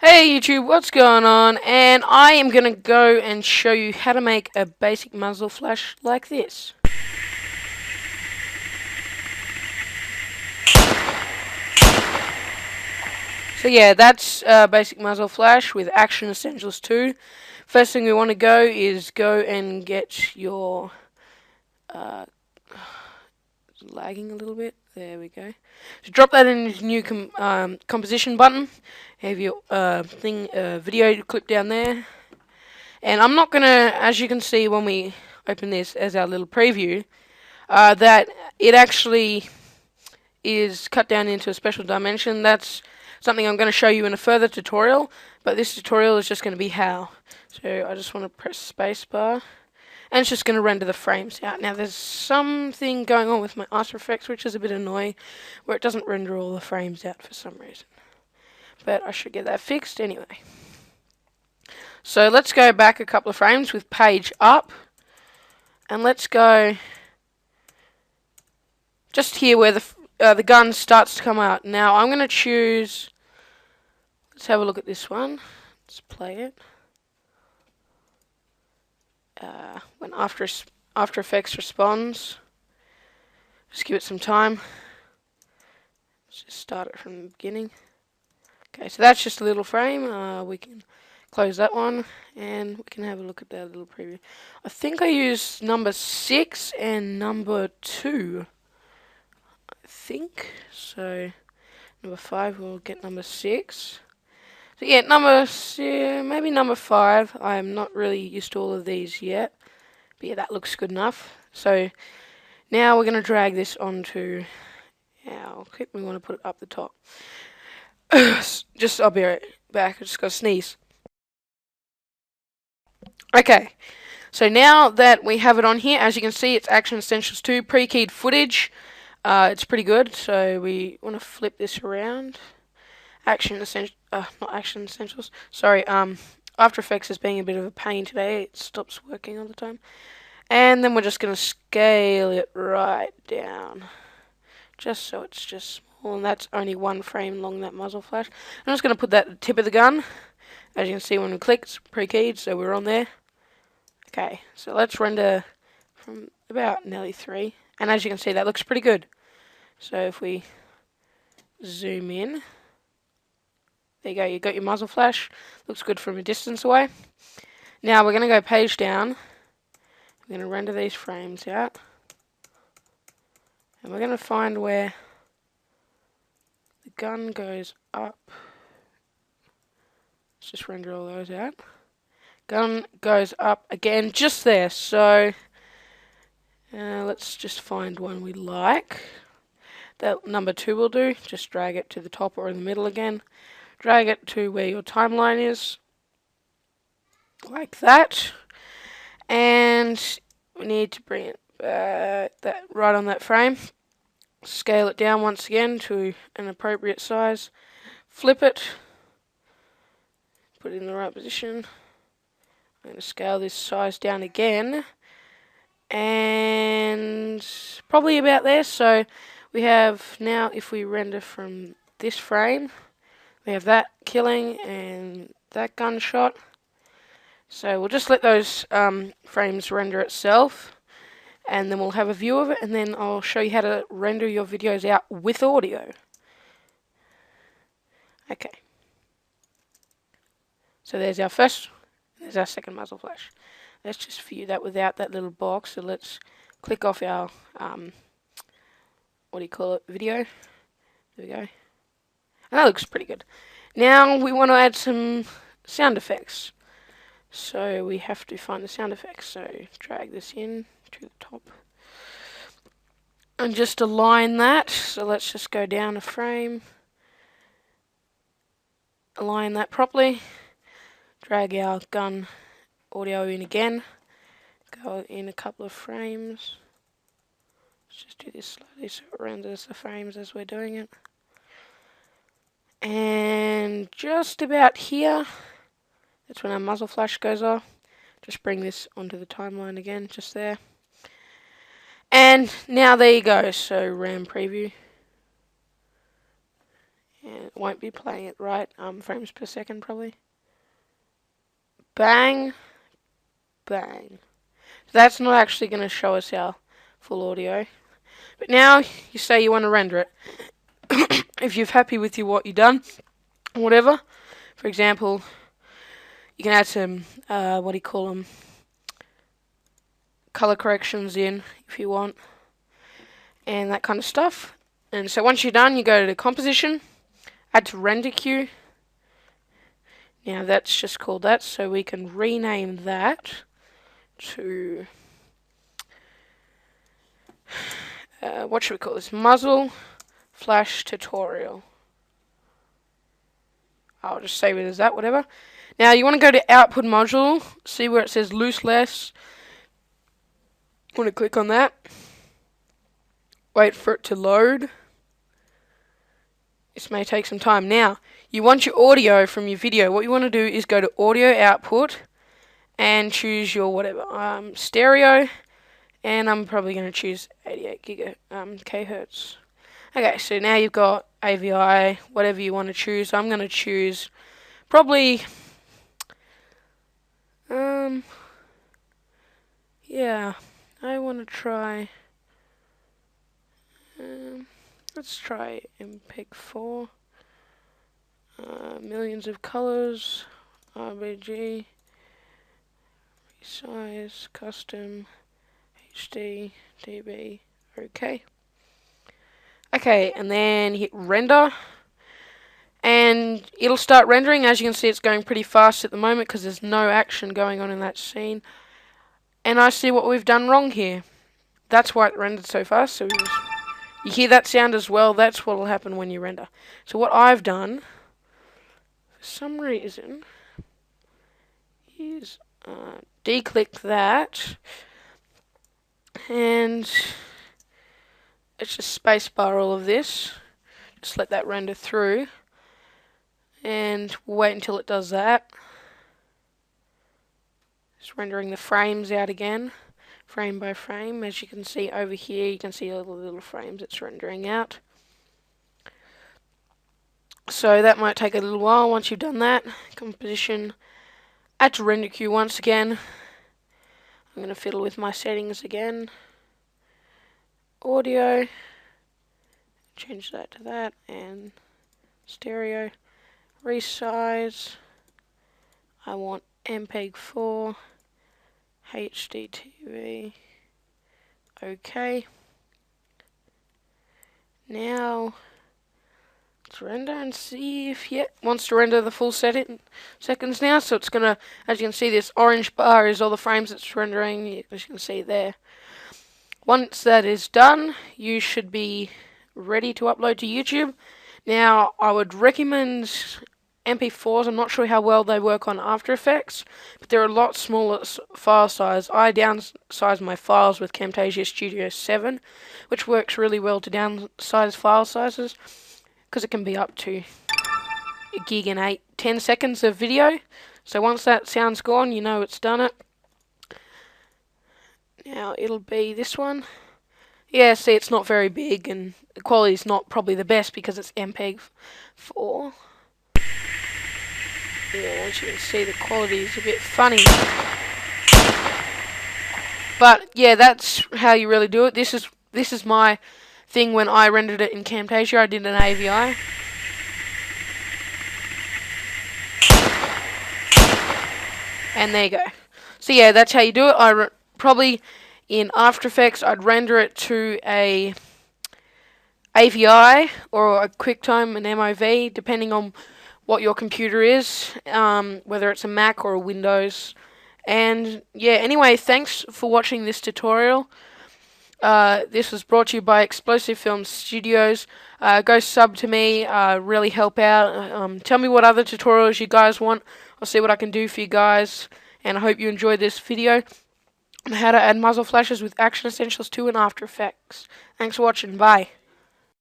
Hey YouTube, what's going on? And I am going to go and show you how to make a basic muzzle flash like this. So yeah, that's basic muzzle flash with Action Essentials 2. First thing we want to go is go and get your... lagging a little bit. There we go. So drop that in your new composition button. Have your video clip down there. And I'm not gonna, as you can see when we open this as our little preview, that it actually is cut down into a special dimension. That's something I'm going to show you in a further tutorial, but this tutorial is just going to be how. So I just want to press spacebar, and it's just going to render the frames out. Now there's something going on with my After Effects which is a bit annoying, where it doesn't render all the frames out for some reason. But I should get that fixed anyway. So let's go back a couple of frames with page up, and let's go just here where the gun starts to come out. Now I'm going to choose, let's have a look at this one, let's play it. When After Effects responds, just give it some time. Let's just start it from the beginning. Okay, so that's just a little frame. We can close that one, and we can have a look at that little preview. I think I used number 6 and number 2. I think so. Number 5, we'll get number 6. So yeah, maybe number 5. I'm not really used to all of these yet, but yeah, that looks good enough. So now we're going to drag this onto our clip. We want to put it up the top. I'll be right back. I just got to sneeze. Okay, so now that we have it on here, as you can see, it's Action Essentials 2 pre-keyed footage. It's pretty good, so we want to flip this around. Not Action Essentials. Sorry, After Effects is being a bit of a pain today. It stops working all the time. And then we're just going to scale it right down, just so it's just small, and that's only one frame long, that muzzle flash. I'm just going to put that at the tip of the gun. As you can see when we click, it's pre-keyed, so we're on there. Okay, so let's render from about nearly 3. And as you can see, that looks pretty good. So if we zoom in, there you go, you got your muzzle flash. Looks good from a distance away. Now we're going to go page down. We're going to render these frames out. And we're going to find where the gun goes up. Let's just render all those out. Gun goes up again, just there. So let's just find one we like. That number 2 will do. Just drag it to the top or in the middle again. Drag it to where your timeline is, like that. And we need to bring it that right on that frame. Scale it down once again to an appropriate size. Flip it. Put it in the right position. I'm going to scale this size down again, and probably about there. So we have now, if we render from this frame, we have that killing and that gunshot. So we'll just let those frames render itself, and then we'll have a view of it, and then I'll show you how to render your videos out with audio. Okay. So there's our first. There's our second muzzle flash. Let's just view that without that little box. So let's click off our, video. There we go. And that looks pretty good. Now we want to add some sound effects. So we have to find the sound effects. So drag this in to the top. And just align that. So let's just go down a frame. Align that properly. Drag our gun audio in again. Go in a couple of frames. Let's just do this slowly so it renders the frames as we're doing it. And just about here, that's when our muzzle flash goes off. Just bring this onto the timeline again, just there. And now there you go. So RAM preview. And it won't be playing it right frames per second probably. Bang, bang. That's not actually going to show us our full audio. But now you say you want to render it. If you're happy with what you've done, whatever. For example, you can add some, what do you call them, color corrections in if you want, and that kind of stuff. And so once you're done, you go to composition, add to render queue. Now that's just called that, so we can rename that to, what should we call this? Muzzle Flash Tutorial. I'll just save it as that, whatever. Now you want to go to output module, see where it says loose less. You want to click on that. Wait for it to load. This may take some time. Now, you want your audio from your video. What you want to do is go to audio output and choose your whatever. Stereo, and I'm probably going to choose 88 kHz. Okay, so now you've got AVI, whatever you want to choose. I'm going to choose probably, yeah, I want to try, let's try MPEG-4, millions of colors, RGB, resize, custom, HD, DB, okay. Okay, and then hit render, and it'll start rendering. As you can see, it's going pretty fast at the moment because there's no action going on in that scene. And I see what we've done wrong here. That's why it rendered so fast. So you hear that sound as well. That's what will happen when you render. So what I've done, for some reason, is declick that, and let's just spacebar all of this. Just let that render through. And we'll wait until it does that. Just rendering the frames out again, frame by frame. As you can see over here, you can see all the little frames it's rendering out. So that might take a little while. Once you've done that, composition, add to render queue once again. I'm going to fiddle with my settings again. Audio, change that to that, and stereo, resize, I want MPEG-4, HD TV, okay. Now let's render and see if it wants to render the full seconds now. So it's gonna, as you can see, this orange bar is all the frames it's rendering, as you can see there. Once that is done, you should be ready to upload to YouTube. Now, I would recommend MP4s. I'm not sure how well they work on After Effects, but they're a lot smaller file size. I downsized my files with Camtasia Studio 7, which works really well to downsize file sizes, because it can be up to a gig and 10 seconds of video. So once that sound's gone, you know it's done it. Now it'll be this one. Yeah, see, it's not very big, and the quality's not probably the best because it's MPEG-4. Yeah, as you can see, the quality is a bit funny. But yeah, that's how you really do it. This is my thing when I rendered it in Camtasia. I did an AVI. And there you go. So yeah, that's how you do it. Probably in After Effects, I'd render it to a AVI or a QuickTime, an MOV, depending on what your computer is, whether it's a Mac or a Windows. And yeah, anyway, thanks for watching this tutorial. This was brought to you by Explosive Film Studios. Go sub to me, really help out. Tell me what other tutorials you guys want. I'll see what I can do for you guys. And I hope you enjoyed this video on how to add muzzle flashes with Action Essentials 2 and After Effects. Thanks for watching. Bye.